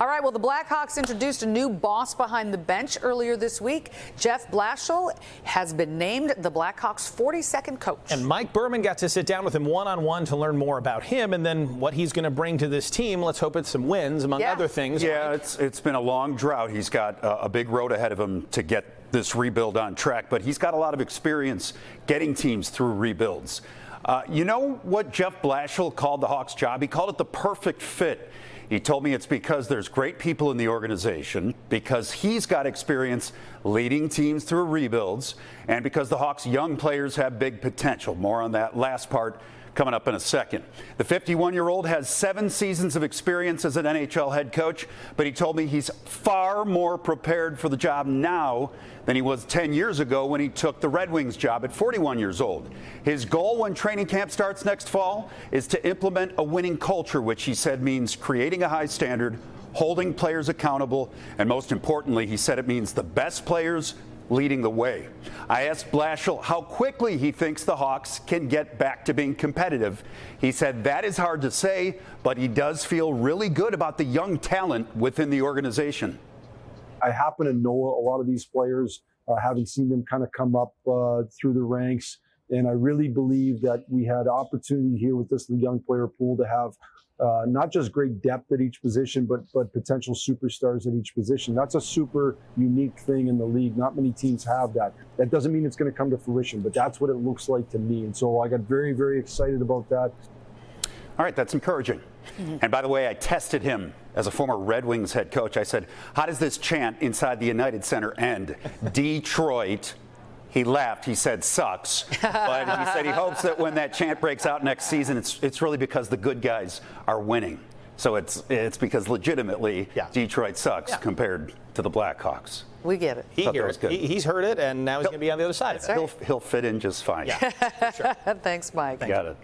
All right, well, the Blackhawks introduced a new boss behind the bench earlier this week. Jeff Blashill has been named the Blackhawks' 42nd coach. And Mike Berman got to sit down with him one-on-one to learn more about him and then what he's going to bring to this team. Let's hope it's some wins, among other things. Yeah, it's been a long drought. He's got a big road ahead of him to get this rebuild on track, but he's got a lot of experience getting teams through rebuilds. You know what Jeff Blashill called the Hawks' job? He called it the perfect fit. He told me it's because there's great people in the organization, because he's got experience leading teams through rebuilds, and because the Hawks' young players have big potential. More on that last part coming up in a second. The 51-year-old has 7 seasons of experience as an NHL head coach, but he told me he's far more prepared for the job now than he was 10 years ago when he took the Red Wings job at 41 years old. His goal when training camp starts next fall is to implement a winning culture, which he said means creating a high standard, holding players accountable, and most importantly, he said it means the best players leading the way. I asked Blashill how quickly he thinks the Hawks can get back to being competitive. He said that is hard to say, but he does feel really good about the young talent within the organization. I happen to know a lot of these players, having seen them kind of come up through the ranks, and I really believe that we had opportunity here with this young player pool to have not just great depth at each position, but potential superstars at each position. That's a super unique thing in the league. Not many teams have that. That doesn't mean it's going to come to fruition, but that's what it looks like to me. And so I got very, very excited about that. All right, that's encouraging. And by the way, I tested him as a former Red Wings head coach. I said, how does this chant inside the United Center end? Detroit. He laughed. He said, sucks. But he said he hopes that when that chant breaks out next season, it's really because the good guys are winning. So it's because legitimately Detroit sucks compared to the Blackhawks. We get it. He hears it. He's heard it, and now he's going to be on the other side of it. He'll fit in just fine. Yeah, for sure. Thanks, Mike. Got it.